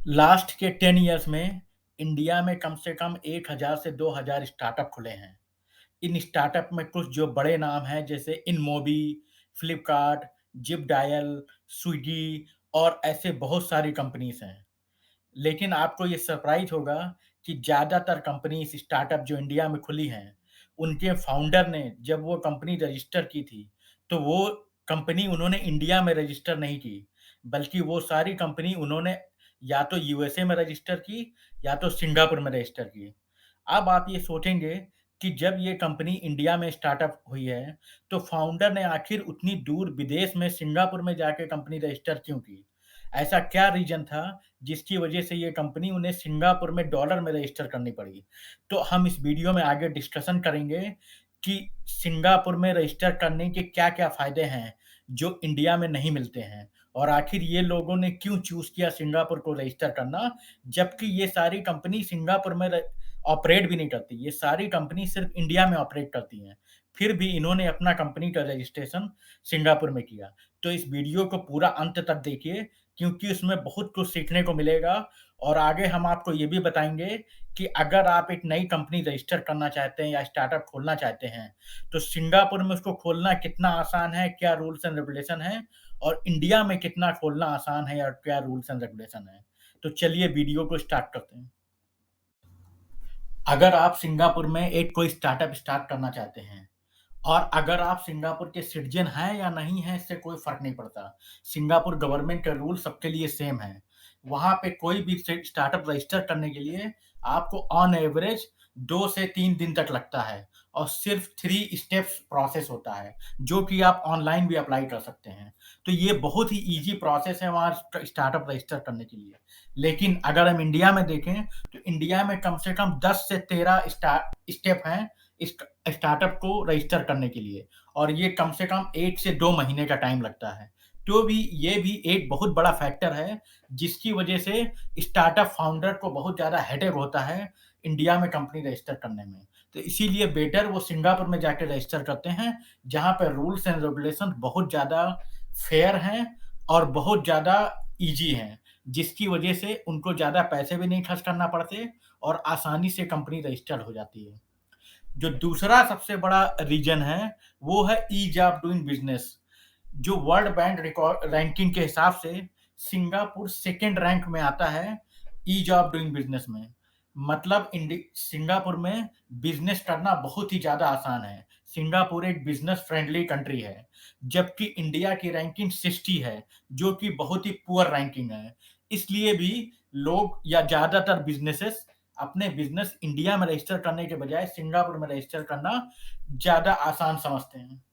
Last के 10 years में India में कम से कम 1000 से 2000 स्टार्टअप खुले हैं। इन स्टार्टअप में कुछ जो बड़े नाम हैं जैसे इनमोबी, फ्लिपकार्ट, जिपडायल, स्विगी और ऐसे बहुत सारी कंपनीज़ हैं। लेकिन आपको ये सरप्राइज़ होगा कि ज़्यादातर कंपनीज़ स्टार्टअप जो इंडिया में खुली हैं, उनके फाउंडर ने जब वो कंपनी रजिस्टर की थी, तो वो कंपनी उन्होंने इंडिया में रजिस्टर नहीं की, बल्कि वो सारी कंपनी उन्होंने या तो यूएसए में रजिस्टर की या तो सिंगापुर में रजिस्टर की। अब आप ये सोचेंगे कि जब ये कंपनी इंडिया में स्टार्टअप हुई है, तो फाउंडर ने आखिर उतनी दूर विदेश में सिंगापुर में जाके कंपनी रजिस्टर क्यों की? ऐसा क्या रीज़न था जिसकी वजह से ये कंपनी उन्हें सिंगापुर में डॉलर में रजिस्टर करनी पड़ी? तो हम इस वीडियो में आगे डिस्कशन करेंगे कि सिंगापुर में रजिस्टर करने के क्या-क्या फ़ायदे हैं, जो इंडिया में नहीं मिलते हैं और आखिर ये लोगों ने क्यों चूज़ किया सिंगापुर को रजिस्टर करना, जबकि ये सारी कंपनी सिंगापुर में ऑपरेट भी नहीं करती, ये सारी कंपनी सिर्फ़ इंडिया में ऑपरेट करती हैं। फिर भी इन्होंने अपना कंपनी का रजिस्ट्रेशन सिंगापुर में किया। तो इस वीडियो को पूरा अंत तक देखिए क्योंकि उसमें बहुत कुछ सीखने को मिलेगा और आगे हम आपको ये भी बताएँगे कि अगर आप एक नई कंपनी रजिस्टर करना चाहते हैं या स्टार्टअप खोलना चाहते हैं, तो सिंगापुर में उसको खोलना कितना आसान है, क्या रूल्स एंड रेगुलेशन हैं और इंडिया में कितना खोलना आसान है या क्या रूल्स एंड रेगुलेशन हैं। तो चलिए वीडियो को स्टार्ट करते हैं। अगर आप सिंगापुर में एक कोई स्टार्टअप स्टार्ट करना चाहते हैं और अगर आप सिंगापुर के सिटीज़न हैं या नहीं हैं, इससे कोई फ़र्क नहीं पड़ता। सिंगापुर गवर्नमेंट के रूल सबके लिए सेम हैं। वहाँ पे कोई भी स्टार्टअप रजिस्टर करने के लिए आपको ऑन एवरेज 2 से 3 दिन तक लगता है और सिर्फ़ 3 स्टेप्स प्रोसेस होता है, जो कि आप ऑनलाइन भी अप्लाई कर सकते हैं। तो ये बहुत ही ईज़ी प्रोसेस है वहाँ स्टार्टअप रजिस्टर करने के लिए। लेकिन अगर हम इंडिया में देखें, तो इंडिया में कम से कम 10 से 13 स्टेप हैं स्टार्टअप को रजिस्टर करने के लिए और ये कम से कम 1 से 2 महीने का टाइम लगता है। तो भी ये भी एक बहुत बड़ा फैक्टर है, जिसकी वजह से स्टार्टअप फाउंडर को बहुत ज़्यादा हेडेक होता है, इंडिया में कंपनी रजिस्टर करने में। तो इसीलिए बेटर वो सिंगापुर में जाके रजिस्टर करते हैं, जहाँ पे रूल्स एंड रेगुलेशन बहुत ज़्यादा फेयर हैं और बहुत ज़्यादा ईज़ी हैं, जिसकी वजह से उनको ज़्यादा पैसे भी नहीं खर्च करना पड़ते और आसानी से कंपनी रजिस्टर हो जाती है। जो दूसरा सबसे बड़ा रीज़न है, वो है ईज़ ऑफ डूइंग बिज़नेस। जो वर्ल्ड बैंक रैंकिंग के हिसाब से सिंगापुर सेकंड रैंक में आता है ईज़ ऑफ डूइंग बिज़नेस में। मतलब सिंगापुर में बिज़नेस करना बहुत ही ज़्यादा आसान है। सिंगापुर एक बिज़नेस फ्रेंडली कंट्री है, जबकि इंडिया की रैंकिंग 60 है, जो कि बहुत ही पुअर रैंकिंग है। इसलिए भी लोग या ज़्यादातर बिज़नेसेस अपने बिज़नेस इंडिया में रजिस्टर करने के बजाय सिंगापुर में रजिस्टर करना ज़्यादा आसान समझते हैं।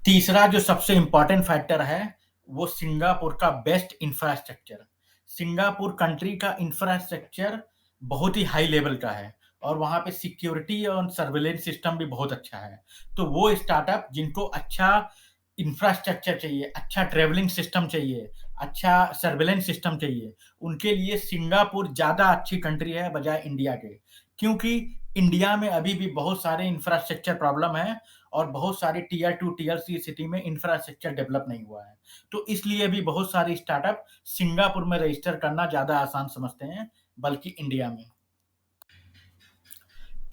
तीसरा जो सबसे इम्पोर्टेंट फैक्टर है, वो सिंगापुर का बेस्ट इंफ्रास्ट्रक्चर। सिंगापुर कंट्री का इंफ्रास्ट्रक्चर बहुत ही हाई लेवल का है और वहाँ पे सिक्योरिटी और सर्विलेंस सिस्टम भी बहुत अच्छा है। तो वो स्टार्टअप जिनको अच्छा इंफ्रास्ट्रक्चर चाहिए, अच्छा ट्रैवलिंग सिस्टम चाहिए, अच्छा सर्विलेंस सिस्टम चाहिए, उनके लिए सिंगापुर ज़्यादा अच्छी कंट्री है बजाय इंडिया के। क्योंकि इंडिया में अभी भी बहुत सारे इंफ्रास्ट्रक्चर प्रॉब्लम है और बहुत सारी टियर 2, टियर 3 सिटी में इंफ्रास्ट्रक्चर डेवलप नहीं हुआ है। तो इसलिए भी बहुत सारे स्टार्टअप सिंगापुर में रजिस्टर करना ज़्यादा आसान समझते हैं, बल्कि इंडिया में।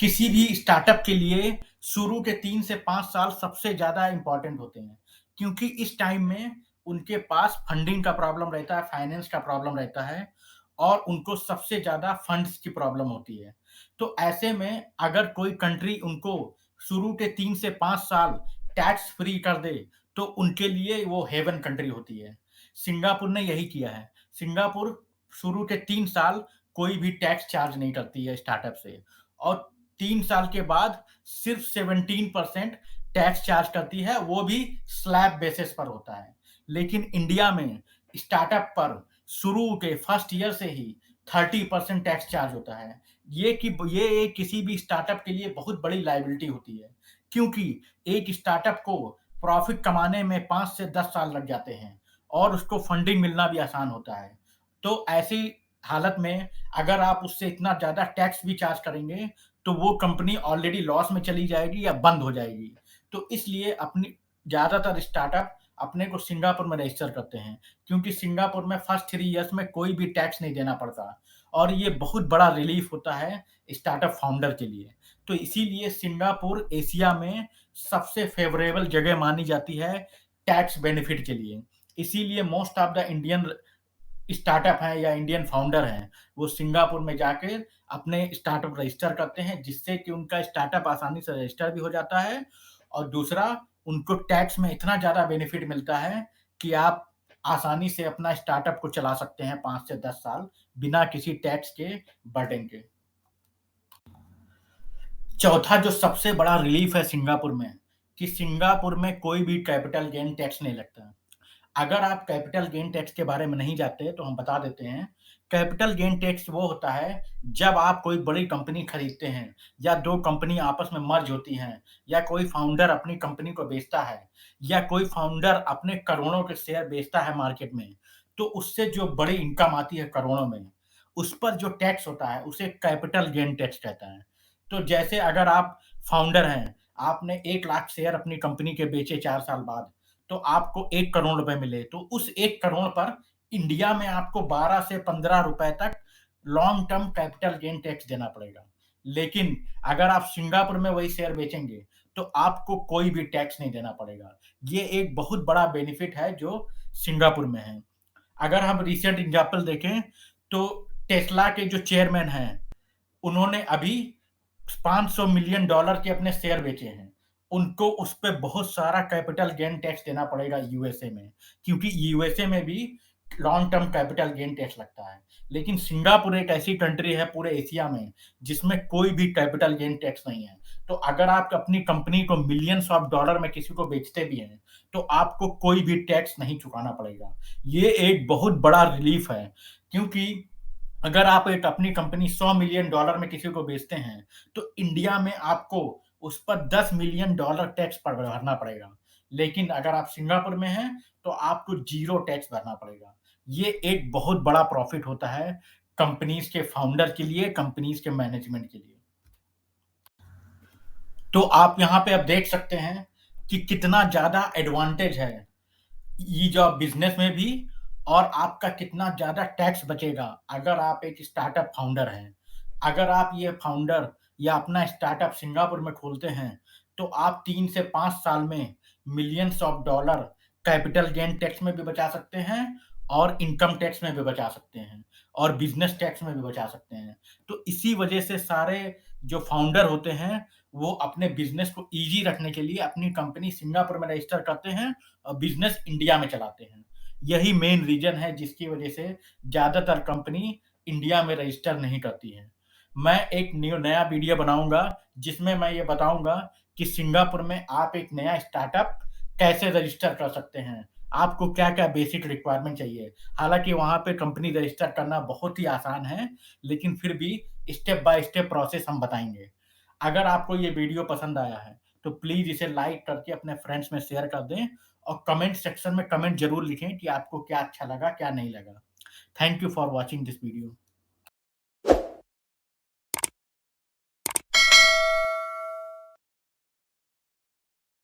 किसी भी स्टार्टअप के लिए शुरू के 3 से 5 साल सबसे ज़्यादा इम्पोर्टेंट होते हैं, क्योंकि इस टाइम में उनके पास फंडिंग का प्रॉब्लम रहता है, फाइनेंस का प्रॉब्लम रहता है और उनको सबसे ज़्यादा फंड्स की प्रॉब्लम होती है। तो ऐसे में अगर कोई कंट्री उनको शुरू के 3 से 5 साल टैक्स फ्री कर दे, तो उनके लिए वो हेवन कंट्री होती है। सिंगापुर ने यही किया है। सिंगापुर शुरू के 3 साल कोई भी टैक्स चार्ज नहीं करती है स्टार्टअप से और 3 साल के बाद सिर्फ 17% टैक्स चार्ज करती है, वो भी स्लैब बेसिस पर होता है। लेकिन इंडिया में स्टार्टअप पर शुरू के फर्स्ट ईयर से ही 30% टैक्स चार्ज होता है। ये किसी भी स्टार्टअप के लिए बहुत बड़ी लायबिलिटी होती है, क्योंकि एक स्टार्टअप को प्रॉफिट कमाने में 5 से 10 साल लग जाते हैं और उसको फंडिंग मिलना भी आसान होता है। तो ऐसी हालत में अगर आप उससे इतना ज़्यादा टैक्स भी चार्ज करेंगे, तो वो कंपनी ऑलरेडी लॉस में चली जाएगी या बंद हो जाएगी। तो इसलिए अपनी ज़्यादातर स्टार्टअप अपने को सिंगापुर में रजिस्टर करते हैं, क्योंकि सिंगापुर में फर्स्ट 3 इयर्स में कोई भी टैक्स नहीं देना पड़ता और ये बहुत बड़ा रिलीफ होता है स्टार्टअप फाउंडर के लिए। तो इसीलिए सिंगापुर एशिया में सबसे फ़ेवरेबल जगह मानी जाती है टैक्स बेनिफिट के लिए। इसीलिए most of the Indian startup हैं या इंडियन फाउंडर हैं, वो सिंगापुर में जाके अपने स्टार्टअप रजिस्टर करते हैं, जिससे कि उनका स्टार्टअप आसानी से रजिस्टर भी हो जाता है और दूसरा उनको टैक्स में इतना ज़्यादा बेनिफिट मिलता है कि आप आसानी से अपना स्टार्टअप को चला सकते हैं 5 से 10 साल बिना किसी टैक्स के बर्डन के। चौथा जो सबसे बड़ा रिलीफ है सिंगापुर में, कि सिंगापुर में कोई भी कैपिटल गेन टैक्स नहीं लगता। अगर आप कैपिटल गेन टैक्स के बारे में नहीं जानते तो हम बता देते हैं। कैपिटल गेन टैक्स वो होता है जब आप कोई बड़ी कंपनी खरीदते हैं या 2 कंपनी आपस में मर्ज होती हैं या कोई फाउंडर अपनी कंपनी को बेचता है या कोई फाउंडर अपने करोड़ों के शेयर बेचता है मार्केट में, तो उससे जो बड़ी इनकम आती है करोड़ों में, उस पर जो टैक्स होता है उसे कैपिटल गेन टैक्स कहता है। तो जैसे अगर आप फाउंडर हैं, आपने 1 लाख शेयर अपनी कंपनी के बेचे 4 साल बाद, तो आपको 1 करोड़ रुपए मिले, तो उस 1 करोड़ पर इंडिया में आपको 12 से 15 रुपए तक long term capital gain tax देना पड़ेगा। लेकिन अगर आप सिंगापुर में वही शेयर बेचेंगे, तो आपको कोई भी टैक्स नहीं देना पड़ेगा। ये एक बहुत बड़ा बेनिफिट है जो सिंगापुर में है। अगर हम रिसेंट एग्ज़ाम्पल देखें, तो टेस्ला के जो चेयरमैन हैं, उन्होंने अभी $500 मिलियन के अपने शेयर बेचे हैं। उनको उस पे बहुत सारा कैपिटल गेन टैक्स देना पड़ेगा यूएसए में, क्योंकि यूएसए में भी long term capital gain tax लगता है। लेकिन सिंगापुर एक ऐसी कंट्री है पूरे एशिया में, जिसमें कोई भी कैपिटल गेन टैक्स नहीं है। तो अगर आप अपनी कंपनी को मिलियंस ऑफ डॉलर में किसी को बेचते भी हैं, तो आपको कोई भी टैक्स नहीं चुकाना पड़ेगा। ये एक बहुत बड़ा रिलीफ है, क्योंकि अगर आप एक अपनी कंपनी $100 मिलियन में किसी को बेचते हैं, तो इंडिया में आपको उस पर $10 मिलियन टैक्स भरना पड़ेगा। लेकिन अगर आप सिंगापुर में हैं, तो आपको ज़ीरो टैक्स भरना पड़ेगा। ये एक बहुत बड़ा प्रॉफ़िट होता है कंपनीज़ के फाउंडर के लिए, कंपनीज़ के मैनेजमेंट के लिए। तो आप यहाँ पे अब देख सकते हैं कि कितना ज़्यादा एडवांटेज है ईज़ ऑफ बिज़नेस में भी और आपका कितना ज़्यादा टैक्स बचेगा अगर आप एक स्टार्टअप फाउंडर हैं। अगर आप ये फाउंडर या अपना स्टार्टअप सिंगापुर में खोलते हैं, तो आप 3 से 5 साल में millions of dollar capital gain tax में भी बचा सकते हैं और इनकम टैक्स में भी बचा सकते हैं और बिज़नेस टैक्स में भी बचा सकते हैं। तो इसी वजह से सारे जो फाउंडर होते हैं, वो अपने बिज़नेस को ईज़ी रखने के लिए अपनी कंपनी सिंगापुर में रजिस्टर करते हैं और बिज़नेस इंडिया में चलाते हैं। यही मेन रीज़न है जिसकी वज़ह से ज़्यादातर कंपनी इंडिया में रजिस्टर नहीं करती हैं। मैं एक नया वीडियो बनाऊँगा जिसमें मैं ये बताऊँगा कि सिंगापुर में आप एक नया स्टार्टअप कैसे रजिस्टर कर सकते हैं। आपको क्या-क्या बेसिक रिक्वायरमेंट चाहिए। हालाँकि वहाँ पे कंपनी रजिस्टर करना बहुत ही आसान है, लेकिन फिर भी स्टेप बाय स्टेप प्रोसेस हम बताएँगे। अगर आपको ये वीडियो पसंद आया है, तो प्लीज़ इसे लाइक करके अपने फ्रेंड्स में शेयर कर दें और कमेंट सेक्शन में कमेंट ज़रूर लिखें कि आपको क्या अच्छा लगा, क्या नहीं लगा। Thank you for watching this video.